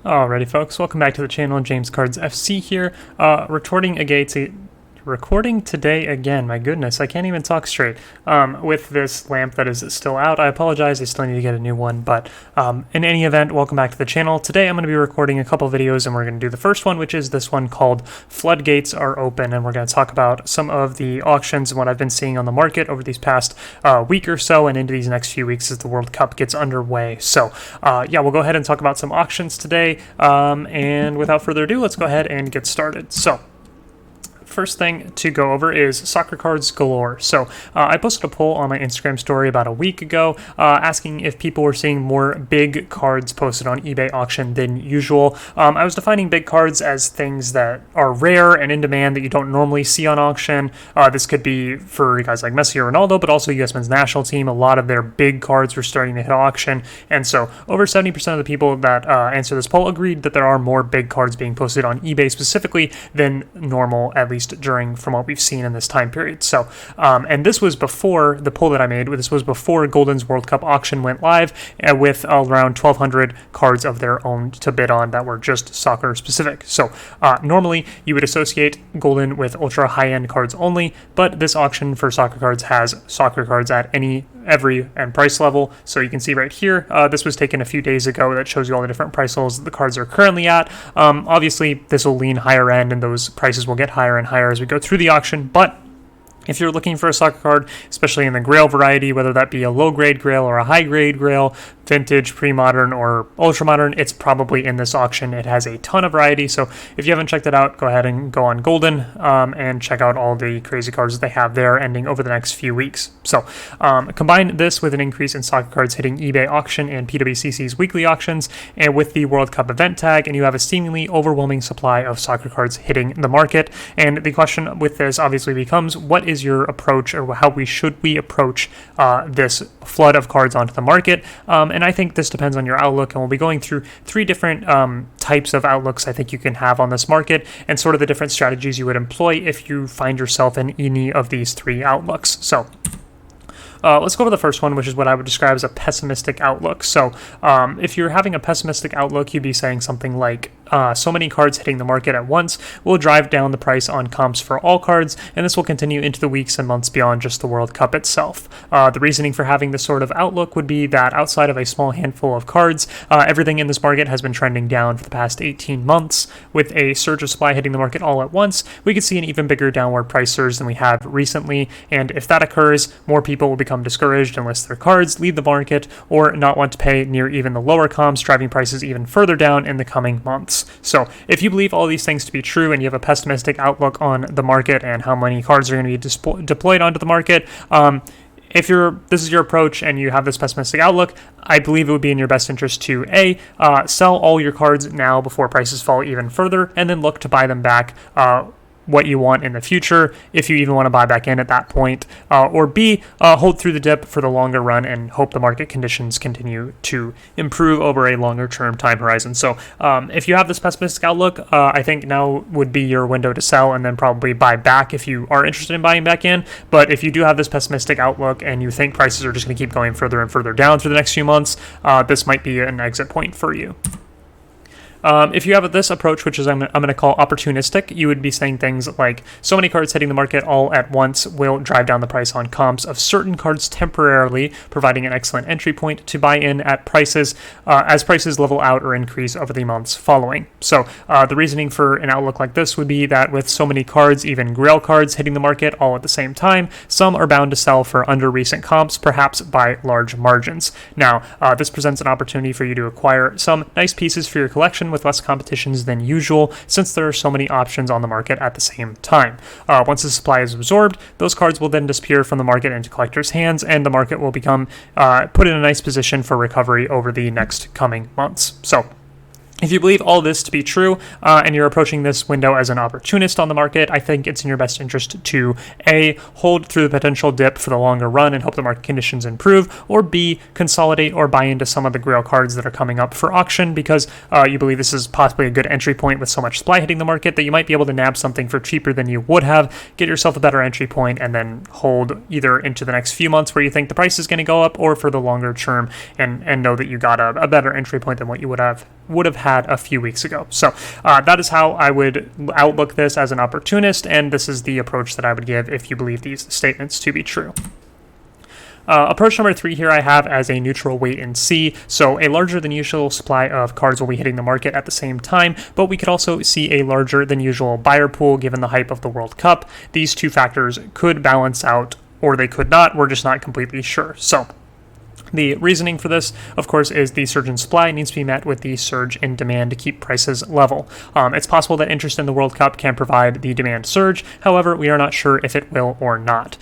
Alrighty, folks, welcome back to the channel. James Cards FC here, recording today again. My goodness, I can't even talk straight with this lamp that is still out. I apologize, I still need to get a new one, but in any event, welcome back to the channel. Today I'm going to be recording a couple videos, and we're going to do the first one, which is this one called Floodgates Are Open, and we're going to talk about some of the auctions and what I've been seeing on the market over these past week or so and into these next few weeks as the World Cup gets underway. So yeah, we'll go ahead and talk about some auctions today, and without further ado, let's go ahead and get started. So first thing to go over is soccer cards galore. So I posted a poll on my Instagram story about a week ago asking if people were seeing more big cards posted on eBay auction than usual. I was defining big cards as things that are rare and in demand that you don't normally see on auction. This could be for guys like Messi or Ronaldo, but also U.S. men's national team. A lot of their big cards were starting to hit auction, and so over 70% of the people that answered this poll agreed that there are more big cards being posted on eBay specifically than normal, at least from what we've seen in this time period. So, and this was before the poll that I made. This was before Golden's World Cup auction went live with around 1,200 cards of their own to bid on that were just soccer specific. So, normally you would associate Golden with ultra high-end cards only, but this auction for soccer cards has soccer cards at every and price level. So you can see right here, this was taken a few days ago. That shows you all the different price levels that the cards are currently at. Obviously, this will lean higher end, and higher prices will get higher and higher as we go through the auction. But if you're looking for a soccer card, especially in the Grail variety, whether that be a low-grade Grail or a high-grade Grail, vintage, pre-modern, or ultra-modern, it's probably in this auction. It has a ton of variety, so if you haven't checked it out, go ahead and go on Golden and check out all the crazy cards that they have there ending over the next few weeks. So combine this with an increase in soccer cards hitting eBay auction and PWCC's weekly auctions, and with the World Cup event tag, and you have a seemingly overwhelming supply of soccer cards hitting the market. And the question with this obviously becomes, what is your approach, or how should we approach this flood of cards onto the market? And I think this depends on your outlook, and we'll be going through three different types of outlooks I think you can have on this market, and sort of the different strategies you would employ if you find yourself in any of these three outlooks. So let's go over the first one, which is what I would describe as a pessimistic outlook. So if you're having a pessimistic outlook, you'd be saying something like, so many cards hitting the market at once will drive down the price on comps for all cards, and this will continue into the weeks and months beyond just the World Cup itself. The reasoning for having this sort of outlook would be that outside of a small handful of cards, everything in this market has been trending down for the past 18 months. With a surge of supply hitting the market all at once, we could see an even bigger downward price surge than we have recently, and if that occurs, more people will become discouraged and list their cards, leave the market, or not want to pay near even the lower comps, driving prices even further down in the coming months. So if you believe all these things to be true, and you have a pessimistic outlook on the market and how many cards are going to be deployed onto the market, if this is your approach and you have this pessimistic outlook, I believe it would be in your best interest to sell all your cards now before prices fall even further, and then look to buy them back what you want in the future, if you even want to buy back in at that point, or B, hold through the dip for the longer run and hope the market conditions continue to improve over a longer term time horizon. So if you have this pessimistic outlook, I think now would be your window to sell, and then probably buy back if you are interested in buying back in. But if you do have this pessimistic outlook and you think prices are just going to keep going further and further down through the next few months, this might be an exit point for you. If you have this approach, which is I'm going to call opportunistic, you would be saying things like, so many cards hitting the market all at once will drive down the price on comps of certain cards temporarily, providing an excellent entry point to buy in at prices as prices level out or increase over the months following. So the reasoning for an outlook like this would be that with so many cards, even Grail cards hitting the market all at the same time, some are bound to sell for under recent comps, perhaps by large margins. Now, this presents an opportunity for you to acquire some nice pieces for your collection with less competitions than usual, since there are so many options on the market at the same time. Once the supply is absorbed, those cards will then disappear from the market into collectors' hands, and the market will become put in a nice position for recovery over the next coming months. So If you believe all this to be true, and you're approaching this window as an opportunist on the market, I think it's in your best interest to A, hold through the potential dip for the longer run and hope the market conditions improve, or B, consolidate or buy into some of the Grail cards that are coming up for auction because you believe this is possibly a good entry point with so much supply hitting the market that you might be able to nab something for cheaper than you would have, get yourself a better entry point, and then hold either into the next few months where you think the price is going to go up, or for the longer term and know that you got a better entry point than what you would have had had a few weeks ago. So that is how I would outlook this as an opportunist, and this is the approach that I would give if you believe these statements to be true. Approach number 3 here I have as a neutral wait and see. So a larger than usual supply of cards will be hitting the market at the same time, but we could also see a larger than usual buyer pool given the hype of the World Cup. These two factors could balance out, or they could not. We're just not completely sure. So the reasoning for this, of course, is the surge in supply needs to be met with the surge in demand to keep prices level. It's possible that interest in the World Cup can provide the demand surge. However, we are not sure if it will or not.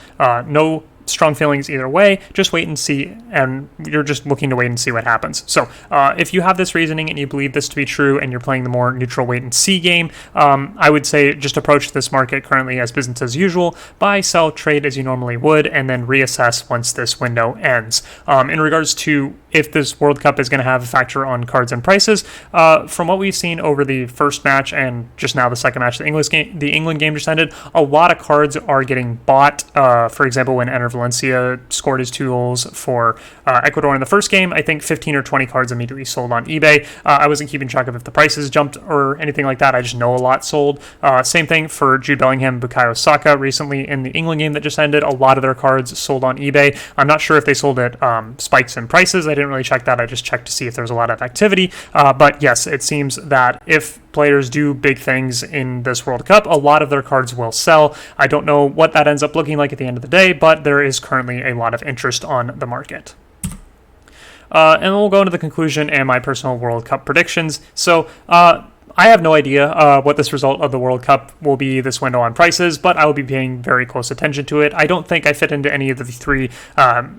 No strong feelings either way, just wait and see, and you're just looking to wait and see what happens. So if you have this reasoning and you believe this to be true and you're playing the more neutral wait and see game, I would say just approach this market currently as business as usual, buy, sell, trade as you normally would, and then reassess once this window ends. In regards to if this World Cup is going to have a factor on cards and prices, from what we've seen over the first match and just now the second match, the England game just ended, a lot of cards are getting bought. For example, when Enner Valencia scored his 2 goals for Ecuador in the first game, I think 15 or 20 cards immediately sold on eBay. I wasn't keeping track of if the prices jumped or anything like that. I just know a lot sold. Same thing for Jude Bellingham, Bukayo Saka recently in the England game that just ended. A lot of their cards sold on eBay. I'm not sure if they sold at spikes in prices. I didn't really check that. I just checked to see if there was a lot of activity. But yes, it seems that if players do big things in this World Cup, a lot of their cards will sell. I don't know what that ends up looking like at the end of the day, but there is currently a lot of interest on the market. And then we'll go into the conclusion and my personal World Cup predictions. So I have no idea what this result of the World Cup will be this window on prices, but I will be paying very close attention to it. I don't think I fit into any of the 3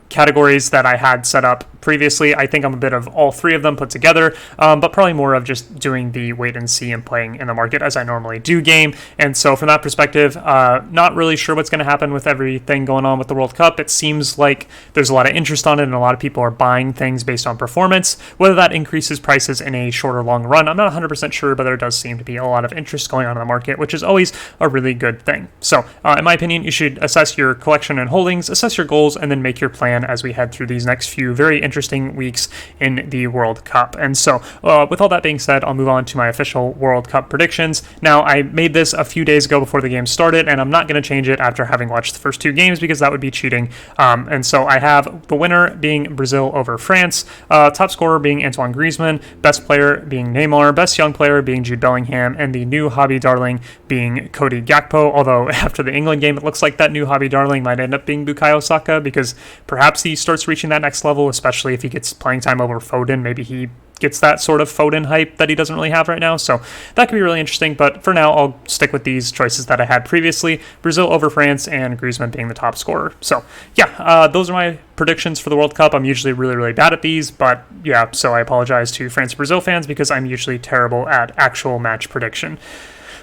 categories that I had set up previously. I think I'm a bit of all 3 of them put together, but probably more of just doing the wait and see and playing in the market as I normally do game. And so from that perspective, not really sure what's going to happen with everything going on with the World Cup. It seems like there's a lot of interest on it and a lot of people are buying things based on performance. Whether that increases prices in a short or long run, I'm not 100% sure, but there does seem to be a lot of interest going on in the market, which is always a really good thing. So in my opinion, you should assess your collection and holdings, assess your goals, and then make your plan as we head through these next few very interesting weeks in the World Cup. And so with all that being said, I'll move on to my official World Cup predictions. Now, I made this a few days ago before the game started, and I'm not going to change it after having watched the first 2 games because that would be cheating. And so I have the winner being Brazil over France, top scorer being Antoine Griezmann, best player being Neymar, best young player being Jude Bellingham, and the new hobby darling being Cody Gakpo, although after the England game, it looks like that new hobby darling might end up being Bukayo Saka because perhaps he starts reaching that next level, especially if he gets playing time over Foden. Maybe he gets that sort of Foden hype that he doesn't really have right now, so that could be really interesting, but for now, I'll stick with these choices that I had previously, Brazil over France and Griezmann being the top scorer. So yeah, those are my predictions for the World Cup. I'm usually really, really bad at these, but yeah, so I apologize to France and Brazil fans because I'm usually terrible at actual match prediction.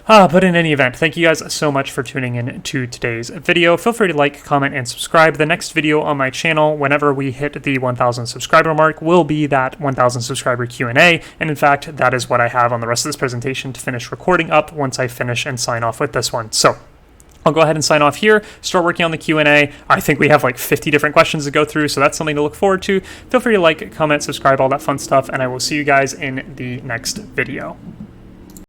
But in any event, thank you guys so much for tuning in to today's video. Feel free to like, comment, and subscribe. The next video on my channel, whenever we hit the 1,000 subscriber mark, will be that 1,000 subscriber Q&A. And in fact, that is what I have on the rest of this presentation to finish recording up once I finish and sign off with this one. So I'll go ahead and sign off here, start working on the Q&A. I think we have like 50 different questions to go through, so that's something to look forward to. Feel free to like, comment, subscribe, all that fun stuff, and I will see you guys in the next video.